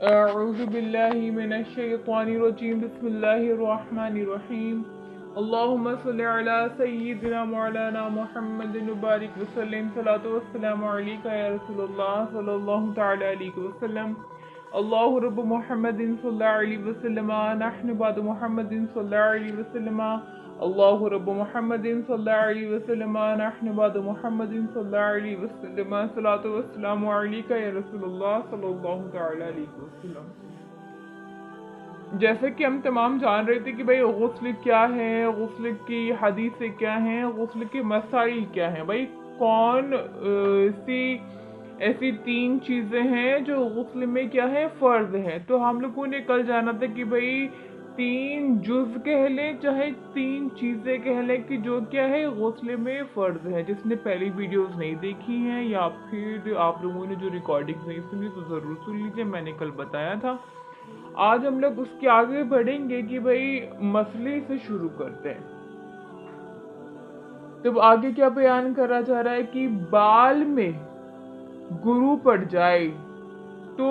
अऊज़ु बिल्लाहि मिनश्शैतानिर्रजीम बिस्मिल्लाहिर्रहमानिर्रहीम अल्लाहुम्मा सल्लि अला सय्यिदिना मौलाना मुहम्मदिन व बारिक वसल्लम सलातो वस्सलामु अलैका या रसूलल्लाह सल्लल्लाहु तआला अलैहि वसल्लम अल्लाहु रब्बु मुहम्मदिन सल्लल्लाहु अलैहि वसल्लम नहनु बाद मुहम्मदिन सल्लल्लाहु अलैहि वसल्लम अल्लाहु रब्बु मुहम्मदिन सल्लल्लाहु अलैहि वसल्लम नहनु बाद मुहम्मदिन सल्लल्लाहु अलैहि वसल्लम सलातो वस्सलामु अलैका या रसूलल्लाह सल्लल्लाहु तआला अलैहि वसल्लम। जैसे कि हम तमाम जान रहे थे कि भाई गुस्ल क्या है, गुस्ल की हदीसें क्या हैं, गुस्ल के मसाइल क्या हैं। भाई कौन सी ऐसी तीन चीज़ें हैं जो गुस्ल में क्या है फ़र्ज है। तो हम लोगों ने कल जाना था कि भाई तीन जुज़ कह लें चाहे तीन चीज़ें कह लें कि जो क्या है गुस्ल में फ़र्ज है। जिसने पहली वीडियोस नहीं देखी हैं या फिर आप लोगों ने जो रिकॉर्डिंग नहीं सुनी तो ज़रूर सुन लीजिए, मैंने कल बताया था। आज हम लोग उसके आगे बढ़ेंगे कि भाई मसले से शुरू करते हैं। तो आगे क्या बयान करा जा रहा है कि बाल में गुरु पड़ जाए तो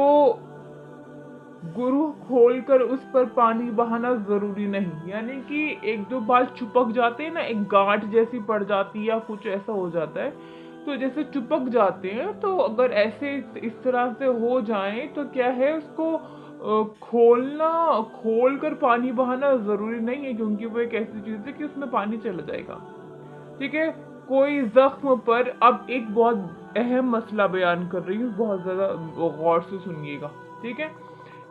गुरु खोलकर उस पर पानी बहाना जरूरी नहीं। यानी कि एक दो बाल चिपक जाते हैं ना, एक गांठ जैसी पड़ जाती है या कुछ ऐसा हो जाता है, तो जैसे चिपक जाते हैं तो अगर ऐसे इस तरह से हो जाए तो क्या है उसको खोल कर पानी बहाना जरूरी नहीं है, क्योंकि वो एक ऐसी चीज है कि उसमें पानी चला जाएगा। ठीक है। कोई जख्म पर, अब एक बहुत अहम मसला बयान कर रही हूँ, बहुत ज्यादा गौर से सुनिएगा। ठीक है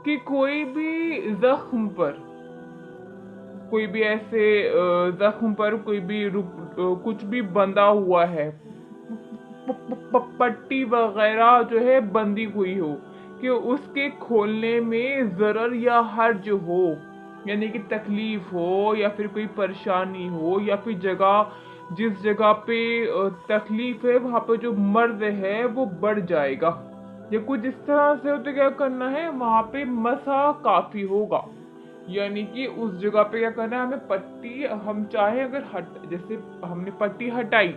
कि कोई भी जख्म पर, कोई भी ऐसे जख्म पर कोई भी कुछ भी बंधा हुआ है, पट्टी वगैरह जो है बंधी हुई हो, कि उसके खोलने में जरर या हर्ज हो, यानी कि तकलीफ हो या फिर कोई परेशानी हो या फिर जगह, जिस जगह पे तकलीफ है वहां पे जो मर्द है वो बढ़ जाएगा या कुछ इस तरह से हो, तो क्या करना है वहां पे मसा काफी होगा। यानी कि उस जगह पे क्या करना है, हमें पट्टी, हम चाहे अगर जैसे हमने पट्टी हटाई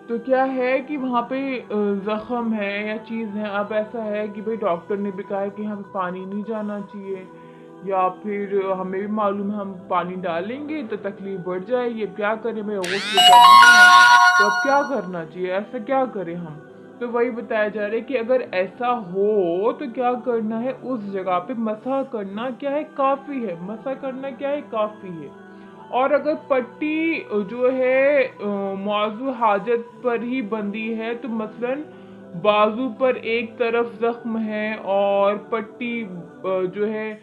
तो क्या है कि वहां पे जख्म है या चीज है। अब ऐसा है कि भाई डॉक्टर ने भी कहा है कि हमें पानी नहीं जाना चाहिए, या फिर हमें भी मालूम है हम पानी डालेंगे तो तकलीफ बढ़ जाएगी, अब क्या करें भाई, गुस्ल करना है तो अब क्या करना चाहिए, ऐसा क्या करें हम। तो वही बताया जा रहा है कि अगर ऐसा हो तो क्या करना है, उस जगह पे मसा करना क्या है काफी है, मसा करना क्या है काफी है। और अगर पट्टी जो है मौजू हाजत पर ही बंदी है, तो मसलन बाजू पर एक तरफ जख्म है और पट्टी जो है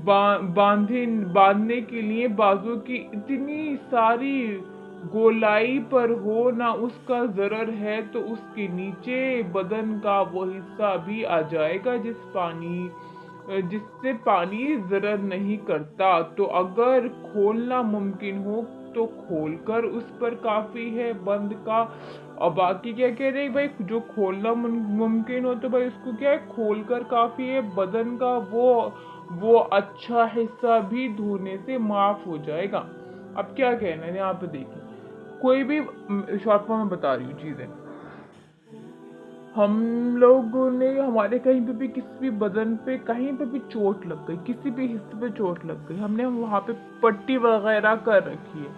बांधने के लिए बाजू की इतनी सारी गोलाई पर हो ना उसका जरर है, तो उसके नीचे बदन का वो हिस्सा भी आ जाएगा जिससे पानी जरर नहीं करता। तो अगर खोलना मुमकिन हो तो खोलकर उस पर काफी है बंद का। और बाकी क्या कह रहे हैं भाई, जो खोलना मुमकिन हो तो भाई उसको क्या है खोलकर काफी है, बदन का वो अच्छा हिस्सा भी धोने से माफ हो जाएगा। अब क्या कहना है यहाँ पे देखिए, कोई भी शॉर्ट फॉर्म में बता रही हूँ चीजें, हम लोगों ने हमारे कहीं पे भी किसी भी बदन पे कहीं पे भी चोट लग गई, किसी भी हिस्से पे चोट लग गई, हमने वहां पे पट्टी वगैरह कर रखी है।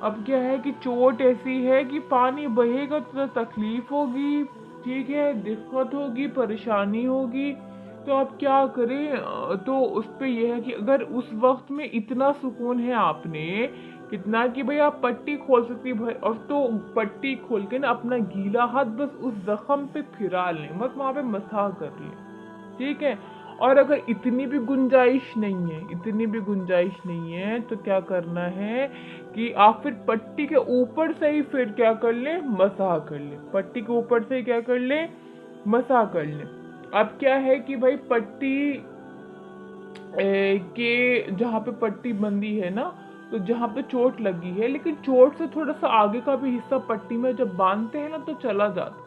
अब क्या है कि चोट ऐसी है कि पानी बहेगा तो तकलीफ होगी, ठीक है, दिक्कत होगी, परेशानी होगी। तो अब क्या करें, तो उस पे यह है कि अगर उस वक्त में इतना सुकून है आपने कितना कि भाई आप पट्टी खोल सकती भाई, और तो पट्टी खोल के ना अपना गीला हाथ बस उस जख्म पे फिरा लें, बस वहां पे मसाज कर लें। ठीक है। और अगर इतनी भी गुंजाइश नहीं है, इतनी भी गुंजाइश नहीं है, तो क्या करना है कि आप फिर पट्टी के ऊपर से ही फिर क्या कर लें, मसाह कर लें, पट्टी के ऊपर से क्या कर लें, मसाह कर लें। अब क्या है कि भाई पट्टी के जहाँ पे पट्टी बंदी है ना, तो जहाँ पे चोट लगी है, लेकिन चोट से थोड़ा सा आगे का भी हिस्सा पट्टी में जब बांधते हैं ना तो चला जाता है।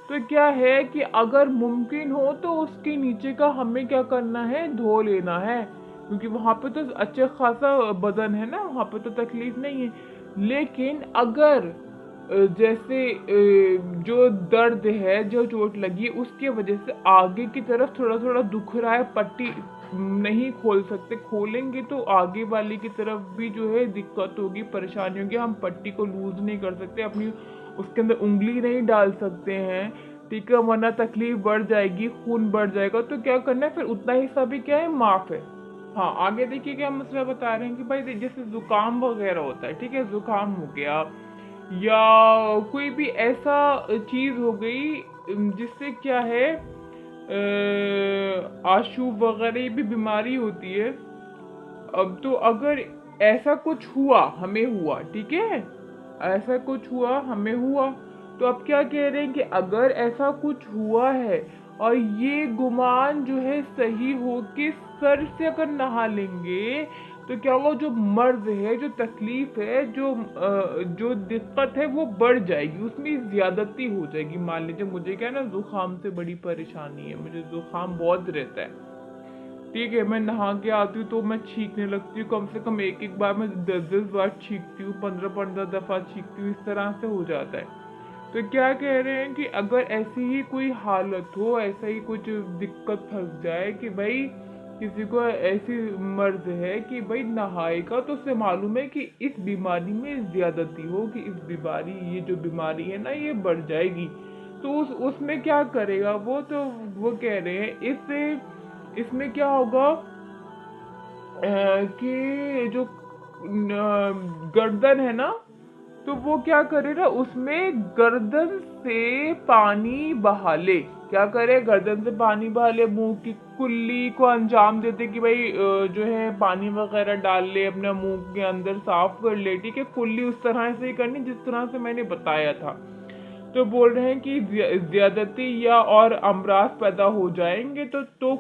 तो क्या है कि अगर मुमकिन हो तो उसके नीचे का हमें क्या करना है, धो लेना है, क्योंकि वहां पे तो अच्छा खासा बदन है ना, वहां पे तो तकलीफ नहीं है। लेकिन अगर जैसे जो दर्द है, जो चोट लगी उसके वजह से आगे की तरफ थोड़ा थोड़ा दुख रहा है, पट्टी नहीं खोल सकते, खोलेंगे तो आगे वाली की तरफ भी जो है दिक्कत होगी, परेशानी होगी, हम पट्टी को लूज नहीं कर सकते, अपनी उसके अंदर उंगली नहीं डाल सकते हैं, ठीक है, वरना तकलीफ बढ़ जाएगी, खून बढ़ जाएगा। तो क्या करना है फिर, उतना हिस्सा भी क्या है, माफ है। हाँ, आगे देखिए क्या मसला बता रहे हैं कि भाई जैसे जुकाम वगैरह होता है, ठीक है, जुकाम हो गया या कोई भी ऐसा चीज हो गई जिससे क्या है आशू वगैरह ये भी बीमारी होती है। अब तो अगर ऐसा कुछ हुआ, हमें हुआ, ठीक है, ऐसा कुछ हुआ हमें हुआ, तो अब क्या कह रहे हैं कि अगर ऐसा कुछ हुआ है और ये गुमान जो है सही हो कि सर से अगर नहा लेंगे तो क्या होगा, जो मर्ज है, जो तकलीफ है, जो दिक्कत है वो बढ़ जाएगी, उसमें ज्यादती हो जाएगी। मान लीजिए मुझे क्या है ना, जुकाम से बड़ी परेशानी है, मुझे जुकाम बहुत रहता है, ठीक है, मैं नहा के आती हूँ तो मैं छींकने लगती हूँ, कम से कम एक एक बार मैं 10-10 बार छींकती हूँ, 15-15 दफा छींकती हूँ, इस तरह से हो जाता है। तो क्या कह रहे हैं कि अगर ऐसी ही कोई हालत हो, ऐसा ही कुछ दिक्कत फंस जाए कि भाई किसी को ऐसी मर्ज है कि भाई नहाएगा तो उसे मालूम है कि इस बीमारी में ज्यादती हो, कि इस बीमारी, ये जो बीमारी है ना ये बढ़ जाएगी, तो उसमें क्या करेगा वो, तो वो कह रहे हैं इसमें क्या होगा कि जो गर्दन है ना, तो वो क्या करे ना, उसमें गर्दन से पानी बहा ले, क्या करे, गर्दन से पानी बहा ले, मुंह की कुल्ली को अंजाम देते कि भाई जो है पानी वगैरह डाल ले, अपने मुंह के अंदर साफ कर ले, ठीक है, कुल्ली उस तरह से ही करनी जिस तरह से मैंने बताया था। तो बोल रहे हैं कि ज्यादती या और अमराज पैदा हो जाएंगे तो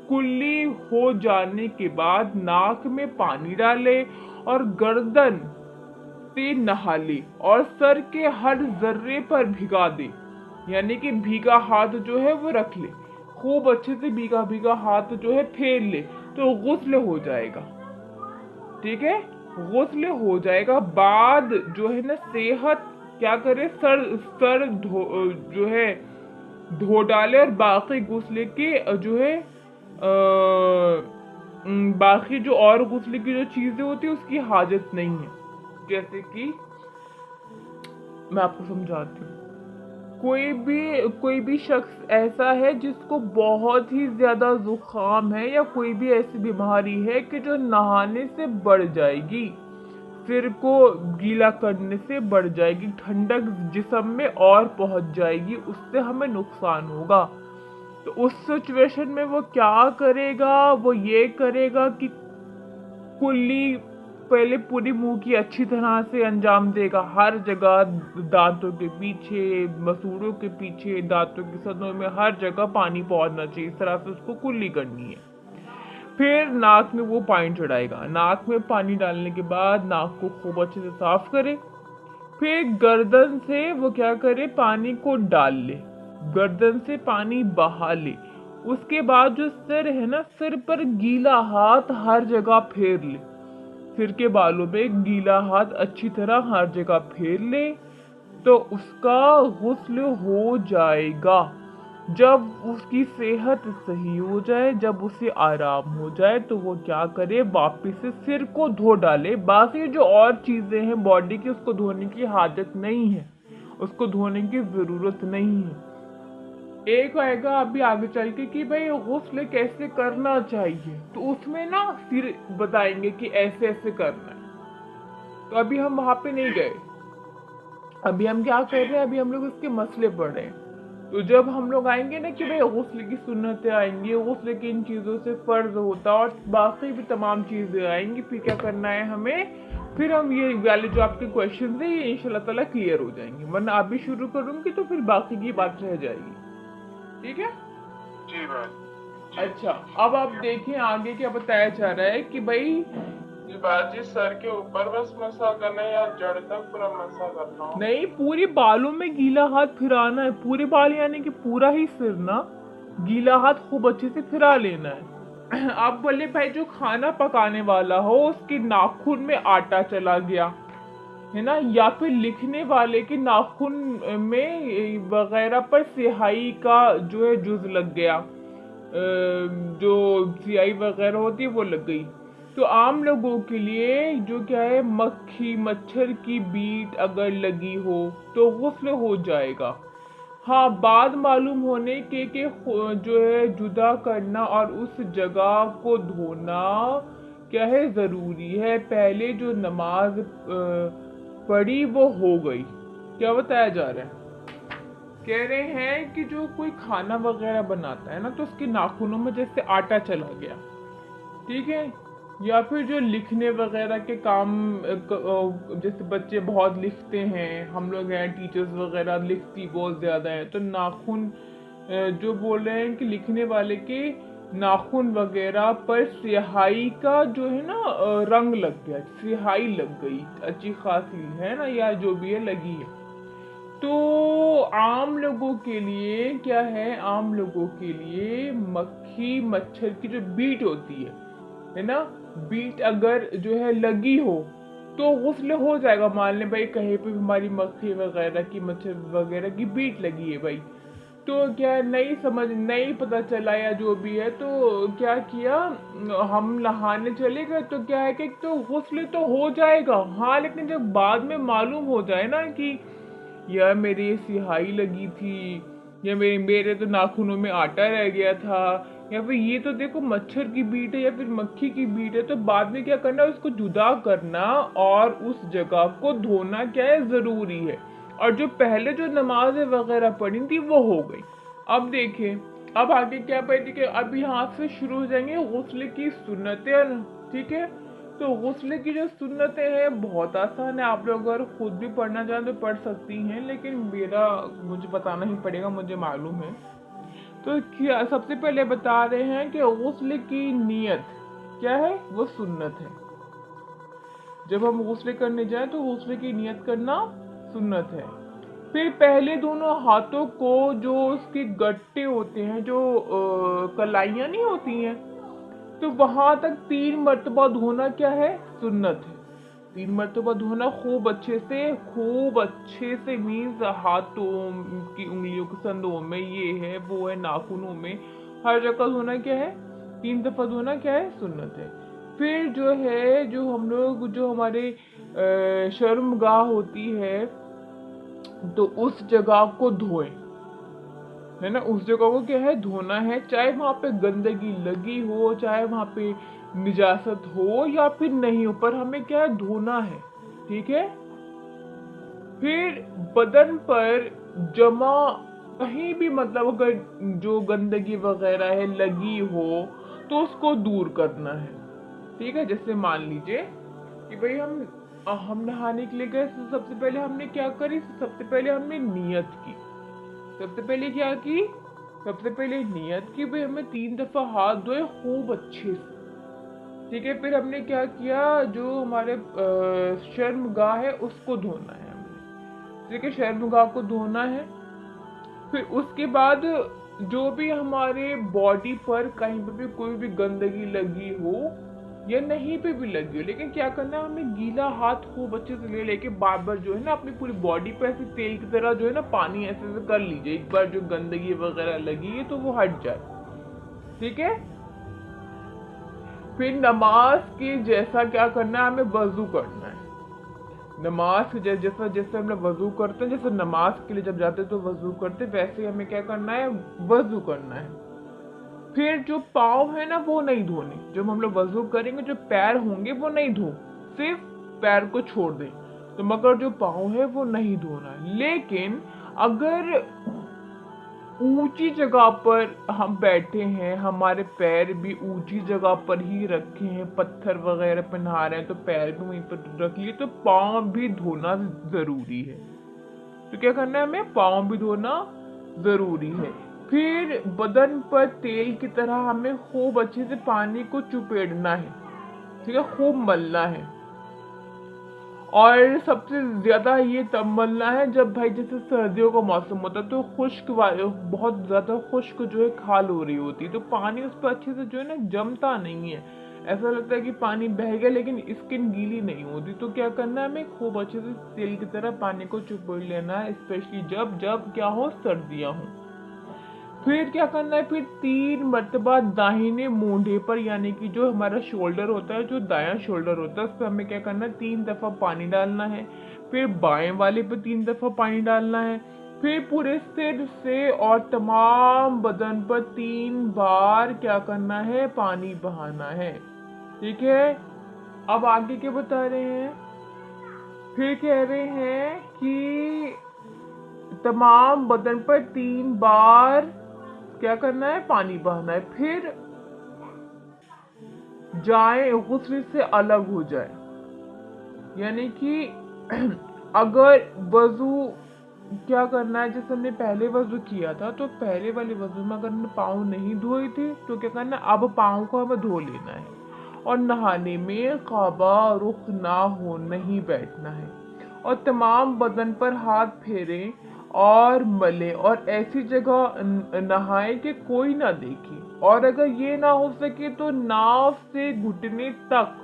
कुल्ली हो जाने के बाद नाक में पानी डाले और गर्दन से नहा ले और सर के हर जर्रे पर भिगा दे, यानी कि भीगा हाथ जो है वो रख ले, खूब अच्छे से भीगा भीगा हाथ जो है फेर ले, तो गुस्ल हो जाएगा, ठीक है, गुस्ल हो जाएगा। बाद जो है ना सेहत क्या करे, सर सर जो है धो डाले और बाकी गुस्ले के जो है बाकी जो और गुस्ले की जो चीजें होती है उसकी हाजत नहीं है। जैसे कि मैं आपको समझाती हूँ, कोई भी शख्स ऐसा है जिसको बहुत ही ज्यादा जुकाम है या कोई भी ऐसी बीमारी है कि जो नहाने से बढ़ जाएगी, सिर को गीला करने से बढ़ जाएगी, ठंडक जिस्म में और पहुंच जाएगी, उससे हमें नुकसान होगा। तो उस सिचुएशन में वो क्या करेगा, वो ये करेगा कि कुल्ली पहले पूरी मुंह की अच्छी तरह से अंजाम देगा, हर जगह, दांतों के पीछे, मसूड़ों के पीछे, दांतों की सतहों में, हर जगह पानी पहुंचना चाहिए, इस तरह से उसको कुल्ली करनी है। फिर नाक में वो पानी चढ़ाएगा, नाक में पानी डालने के बाद नाक को खूब अच्छे से साफ करे, फिर गर्दन से वो क्या करे, पानी को डाल ले, गर्दन से पानी बहा ले, उसके बाद जो सिर है ना, सिर पर गीला हाथ हर जगह फेर ले, सिर के बालों में गीला हाथ अच्छी तरह हर जगह फेर ले, तो उसका गुस्ल हो जाएगा। जब उसकी सेहत सही हो जाए, जब उसे आराम हो जाए, तो वो क्या करे, वापिस से सिर को धो डाले, बाकी जो और चीजें हैं बॉडी की उसको धोने की हाजत नहीं है, उसको धोने की जरूरत नहीं है। एक आएगा अभी आगे चल के कि भाई गुस्ल कैसे करना चाहिए, तो उसमें ना फिर बताएंगे कि ऐसे ऐसे करना है। तो अभी हम वहां पे नहीं गए, अभी हम क्या कर रहे हैं, अभी हम लोग इसके मसले पढ़ रहे हैं। तो जब हम लोग आएंगे ना कि भाई गुस्ल की सुन्नतें आएंगी, गुस्ल की इन चीजों से फर्ज होता है और बाकी भी तमाम चीजें आएंगी, फिर क्या करना है हमें, फिर हम ये वाले जो आपके क्वेश्चन है ये इंशाल्लाह ताला क्लियर हो जाएंगे, वरना अभी शुरू करूंगी तो फिर बाकी की बात रह जाएगी, ठीक है जी भाई। अच्छा, अब आप देखें आगे क्या बताया जा रहा है कि भाई जी बाजी, सर के ऊपर बस मसा करना है या जड़ तक पूरा मसा करना हो? नहीं, पूरे बालों में गीला हाथ फिराना है, पूरे बाल यानी कि पूरा ही सिर ना, गीला हाथ खूब अच्छे से फिरा लेना है। आप बोले भाई जो खाना पकाने वाला हो उसके नाखून में आटा चला गया, है ना, या फिर लिखने वाले के नाखून में वगैरह पर स्याही का जो है जुज लग गया, जो स्याही वगैरह होती है वो लग गई। तो आम लोगों के लिए जो क्या है, मक्खी मच्छर की बीट अगर लगी हो तो गुस्ल हो जाएगा। हाँ, बाद मालूम होने के जो है जुदा करना और उस जगह को धोना क्या है, जरूरी है। पहले जो नमाज पढ़ी वो हो गई। क्या बताया जा रहा है, कह रहे हैं कि जो कोई खाना वगैरह बनाता है ना, तो उसके नाखूनों में जैसे आटा चला गया, ठीक है, या फिर जो लिखने वगैरह के काम जैसे बच्चे बहुत लिखते हैं, हम लोग हैं टीचर्स वगैरह लिखती बहुत ज्यादा है, तो नाखून जो बोल रहे हैं कि लिखने वाले के नाखून वगैरह पर स्याही का जो है ना रंग लग गया, स्याही लग गई अच्छी खासी, है ना, या जो भी है लगी है। तो आम लोगों के लिए क्या है, आम लोगों के लिए मक्खी मच्छर की जो बीट होती है ना, बीट अगर जो है लगी हो तो गुस्ल हो जाएगा। मान ले भाई कहीं पे हमारी मक्खी वगैरह की मच्छर वगैरह की बीट लगी है भाई, तो क्या नहीं समझ नहीं पता चला या जो भी है, तो क्या किया, हम नहाने चले गए, तो क्या है कि तो गुस्ल तो हो जाएगा, हाँ, लेकिन जब बाद में मालूम हो जाए ना कि यार मेरी स्याही लगी थी, या मेरे तो नाखूनों में आटा रह गया था, या फिर ये तो देखो मच्छर की बीट है या फिर मक्खी की बीट है, तो बाद में क्या करना, उसको जुदा करना और उस जगह को धोना क्या है, जरूरी है। और जो पहले जो नमाज वगैरह पढ़ी थी वो हो गई। अब देखें, अब आगे क्या पढ़ी कि अब यहाँ से शुरू हो जाएंगे गुस्ल की सुन्नतें, ठीक है। तो गुस्ल की जो सुन्नतें हैं बहुत आसान है, आप लोग अगर खुद भी पढ़ना चाहें तो पढ़ सकती हैं, लेकिन मुझे बताना ही पड़ेगा, मुझे मालूम है। तो क्या सबसे पहले बता रहे हैं कि गुस्ल की नियत क्या है, वो सुन्नत है। जब हम गुस्ल करने जाएं तो गुस्ल की नियत करना सुन्नत है। फिर पहले दोनों हाथों को जो उसके गट्टे होते हैं, जो कलाइयाँ नहीं होती हैं, तो वहां तक 3 मरतबा धोना क्या है, सुन्नत है। 3 मरतबा धोना खूब अच्छे से मीन्स हाथों की उंगलियों के संदों में, ये है वो है, नाखूनों में, हर जगह धोना क्या है, 3 दफा धोना क्या है, सुन्नत है। फिर जो है, जो हम लोग जो हमारे शर्मगाह होती है, तो उस जगह को धोएं, है ना, उस जगह को क्या है, धोना है, चाहे वहां पे गंदगी लगी हो, चाहे वहां पे निजासत हो या फिर नहीं हो, पर हमें क्या है, धोना है, ठीक है। फिर बदन पर जमा कहीं भी, मतलब अगर जो गंदगी वगैरह है लगी हो तो उसको दूर करना है, ठीक है। जैसे मान लीजिए कि भाई हम नहाने के लिए गए, तो सबसे पहले हमने क्या करी, सबसे पहले हमने नियत की, सबसे पहले क्या की, सबसे पहले नियत की भाई हमें 3 दफा हाथ धोए खूब अच्छे से, ठीक है। फिर हमने क्या किया, जो हमारे शर्मगाह है उसको धोना है हमने, ठीक है, शर्मगाह को धोना है। फिर उसके बाद जो भी हमारे बॉडी पर कहीं पर भी कोई भी गंदगी लगी हो या नहीं पे भी लगी हो, लेकिन क्या करना है, हमें गीला हाथ खूब अच्छे से लेके बार बार जो है ना अपनी पूरी बॉडी पे ऐसे तेल की तरह जो है ना पानी ऐसे से कर लीजिए, एक बार जो गंदगी वगैरह लगी है तो वो हट जाए, ठीक है। फिर नमाज के जैसा क्या करना है, हमें वजू करना है। नमाज के जैसा जैसे हम लोग वजू करते हैं, जैसे नमाज के लिए जब जाते हैं तो वजू करते, वैसे हमें क्या करना है, वजू करना है। फिर जो पाँव है ना वो नहीं धोने, जब हम लोग वजू करेंगे जो पैर होंगे वो नहीं धो, सिर्फ पैर को छोड़ दें, तो मगर जो पाँव है वो नहीं धोना है। लेकिन अगर ऊंची जगह पर हम बैठे हैं, हमारे पैर भी ऊंची जगह पर ही रखे हैं, पत्थर वगैरह पे नहा रहे हैं तो पैर भी वहीं पर रख लिए, तो पाँव भी धोना जरूरी है। तो क्या करना है, हमें पाँव भी धोना जरूरी है। फिर बदन पर तेल की तरह हमें खूब अच्छे से पानी को चुपेड़ना है, ठीक है, खूब मलना है। और सबसे ज्यादा ये तब मलना है जब भाई जैसे सर्दियों का मौसम होता है तो खुश्क बहुत ज्यादा खुश्क जो है खाल हो रही होती है, तो पानी उस पर अच्छे से जो है ना जमता नहीं है, ऐसा लगता है कि पानी बह गया लेकिन स्किन गीली नहीं होती। तो क्या करना है, हमें खूब अच्छे से तेल की तरह पानी को चुपोड़ लेना है, स्पेशली जब जब क्या हो, सर्दियां हो। फिर क्या करना है, फिर 3 मरतबा दाहिने मूंढे पर, यानी कि जो हमारा शोल्डर होता है, जो दायां शोल्डर होता है, उस पर हमें क्या करना है, 3 दफा पानी डालना है। फिर बाएं वाले पे 3 दफा पानी डालना है। फिर पूरे सिर से और तमाम बदन पर 3 बार क्या करना है, पानी बहाना है। ठीक है। अब आगे क्या बता रहे हैं, फिर कह रहे हैं कि तमाम बदन पर 3 बार क्या करना है, पानी बहाना है। फिर जाए गुस्ल से अलग हो जाए, यानी कि अगर वजू क्या करना है, जैसे हमने पहले वजू किया था तो पहले वाले वजू में अगर हमने पाँव नहीं धोए थे तो क्या करना है, अब पाँव को हमें धो लेना है। और नहाने में काबा रुख ना हो, नहीं बैठना है। और तमाम बदन पर हाथ फेरें और मले, और ऐसी जगह नहाए कि कोई ना देखे। और अगर ये ना हो सके तो नाव से घुटने तक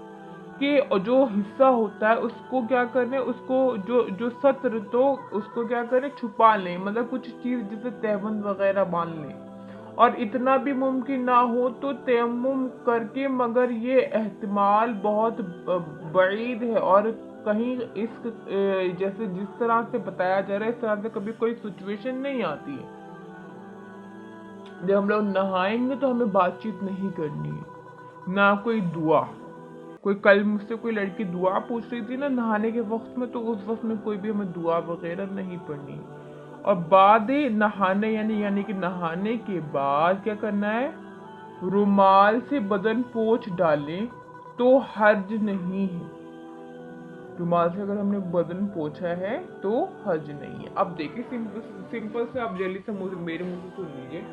के जो हिस्सा होता है उसको क्या करें, उसको जो जो सत्र, तो उसको क्या करें, छुपा लें, मतलब कुछ चीज जैसे तहबंद वगैरह बांध लें। और इतना भी मुमकिन ना हो तो तयम्मुम करके, मगर ये एहतिमाल बहुत बईद है, और कहीं इस जैसे जिस तरह से बताया जा रहा है इस तरह से कभी कोई सिचुएशन नहीं आती है। जब हम लोग नहाएंगे तो हमें बातचीत नहीं करनी है, ना कोई दुआ। कोई कल मुझसे कोई लड़की दुआ पूछ रही थी ना नहाने के वक्त में, तो उस वक्त में कोई भी हमें दुआ वगैरह नहीं पढ़नी। और बाद नहाने यानी कि नहाने के बाद क्या करना है, रुमाल से बदन पोंछ डालें तो हर्ज नहीं है। रुमाल से अगर हमने बदन पोंछा है तो हर्ज नहीं है। अब देखिए सिंपल से आप जल्दी से मेरे मुंह से सुन लीजिए।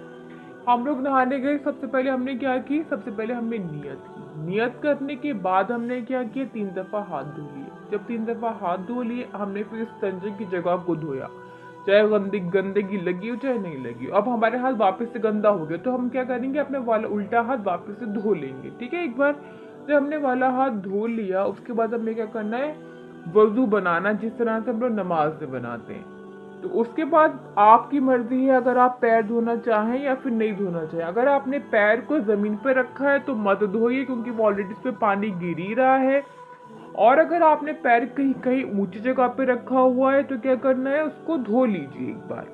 हम लोग नहाने गए, सबसे पहले हमने क्या की, सबसे पहले हमने नियत की। नियत करने के बाद हमने क्या किया, 3 दफा हाथ धो लिए। जब 3 दफा हाथ धो लिए, हमने फिर इस्तेंजे की जगह को धोया, चाहे गंदगी लगी हो चाहे नहीं लगी हो। अब हमारे हाथ वापस से गंदा हो गया तो हम क्या करेंगे, अपने वाला उल्टा हाथ वापस से धो लेंगे। ठीक है। एक बार जब हमने वाला हाथ धो लिया, उसके बाद हमें क्या करना है, वजू बनाना, जिस तरह से हम लोग नमाज में बनाते हैं। तो उसके बाद आपकी मर्जी है, अगर आप पैर धोना चाहें या फिर नहीं धोना चाहें। अगर आपने पैर को जमीन पर रखा है तो मत धोइए, क्योंकि वो ऑलरेडी इस पे पानी गिर ही रहा है। और अगर आपने पैर कहीं कहीं ऊंची जगह पे रखा हुआ है तो क्या करना है, उसको धो लीजिए एक बार।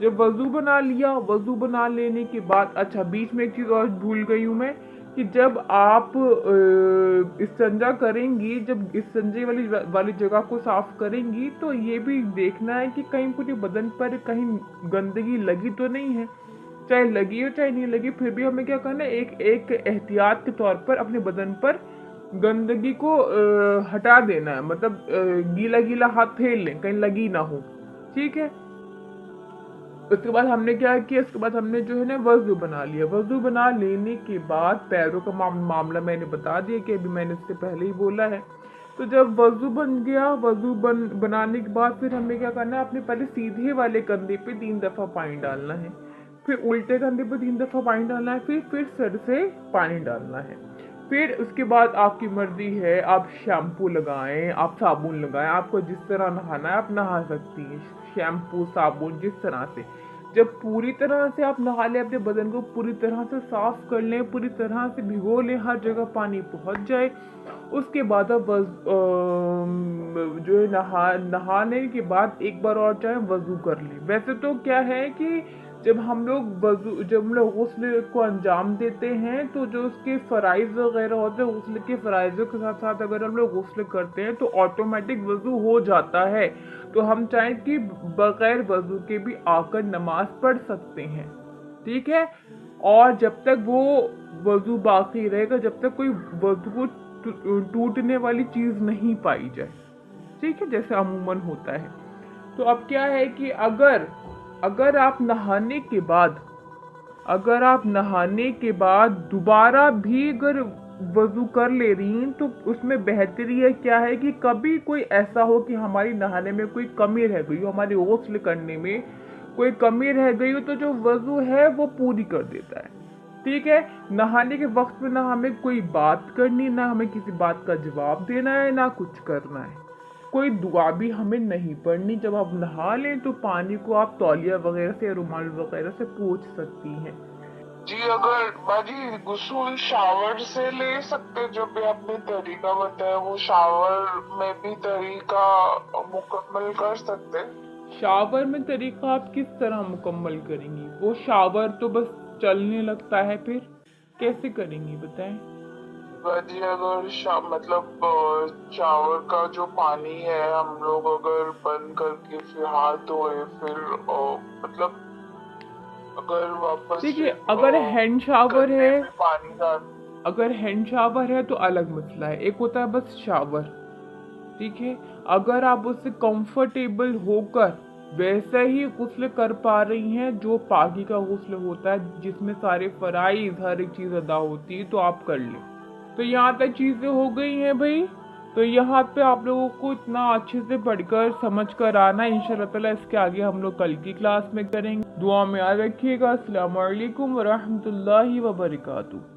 जब वजू बना लिया, वजू बना लेने के बाद, अच्छा बीच में एक चीज और भूल गई हूँ मैं, कि जब आप इस्तिंजा करेंगी, जब इस्तिंजे वाली जगह को साफ करेंगी, तो ये भी देखना है कि कहीं पूरे बदन पर कहीं गंदगी लगी तो नहीं है। चाहे लगी हो चाहे नहीं लगी, फिर भी हमें क्या करना है, एक एक एहतियात के तौर पर अपने बदन पर गंदगी को हटा देना है। मतलब गीला गीला हाथ फेर लें, कहीं लगी ना हो। ठीक है। उसके बाद हमने क्या किया, उसके बाद हमने जो है ना वजू बना लिया। वजू बना लेने के बाद पैरों का मामला मैंने बता दिया कि अभी मैंने इससे पहले ही बोला है। तो जब वजू बन गया, वजू बनाने के बाद फिर हमें क्या करना है, अपने पहले सीधे वाले कंधे पे 3 दफा पानी डालना है, फिर उल्टे कंधे पे 3 दफा पानी डालना है, फिर सर से पानी डालना है। फिर उसके बाद आपकी मर्जी है, आप शैम्पू लगाएं, आप साबुन लगाएं, आपको जिस तरह नहाना है आप नहा सकती हैं, शैम्पू साबुन जिस तरह से। जब पूरी तरह से आप नहा लें, अपने बदन को पूरी तरह से साफ कर लें, पूरी तरह से भिगो लें, हर जगह पानी पहुंच जाए, उसके बाद आप जो है नहाने के बाद एक बार और चाहे वजू कर लें। वैसे तो क्या है कि जब हम लोग गुस्ल को अंजाम देते हैं तो जो उसके फराइज वगैरह होते हैं, गुस्ल के फराइजों के साथ साथ अगर हम लोग गुस्ल करते हैं तो ऑटोमेटिक वजू हो जाता है। तो हम चाहें कि बगैर वजू के भी आकर नमाज पढ़ सकते हैं। ठीक है। और जब तक वो वजू बाकी रहेगा, जब तक कोई वजू को टूटने वाली चीज नहीं पाई जाए। ठीक है, जैसे अमूमन होता है। तो अब क्या है कि अगर आप नहाने के बाद दोबारा भी अगर वजू कर ले रही हैं तो उसमें बेहतरी है क्या है कि कभी कोई ऐसा हो कि हमारी नहाने में कोई कमी रह गई हो, हमारे गुस्ल करने में कोई कमी रह गई हो, तो जो वजू है वो पूरी कर देता है। ठीक है, नहाने के वक्त में ना हमें कोई बात करनी, ना हमें किसी बात का जवाब देना है, ना कुछ करना है। कोई दुआ भी हमें नहीं पढ़नी। जब आप नहा लें तो पानी को आप तौलिया वगैरह से, रुमाल वगैरह से पोंछ सकती हैं। जी अगर बाजी गुस्ल शावर से ले सकते, जो भी आपने तरीका बताया वो शावर में भी तरीका मुकम्मल कर सकते। शावर में तरीका आप किस तरह मुकम्मल करेंगी? वो शावर तो बस चलने लगता है, फिर कैसे करेंगी बताएं? बाजी अगर मतलब शावर का जो पानी है हम लोग अगर बंद करके फिर हाथ धोए फिर मतलब अगर वापस देखिए, से अगर हैंड शावर गन्ने है, में पानी डाल। अगर हैंड शावर है तो अलग मसला है, एक होता है बस शावर। ठीक है, अगर आप उससे कंफर्टेबल होकर वैसा ही गुस्ल कर पा रही हैं जो पाकी का गुस्ल होता है, जिसमें सारे फराइज हर एक चीज अदा होती है, तो आप कर लें। तो यहाँ तक चीजें हो गई हैं भाई। तो यहाँ पे आप लोगों को इतना अच्छे से पढ़कर समझ कर आना, इंशाल्लाह ताला इसके आगे हम लोग कल की क्लास में करेंगे। दुआ में याद रखिएगा। अस्सलाम वालेकुम वरहमतुल्लाहि वबरकातुहू।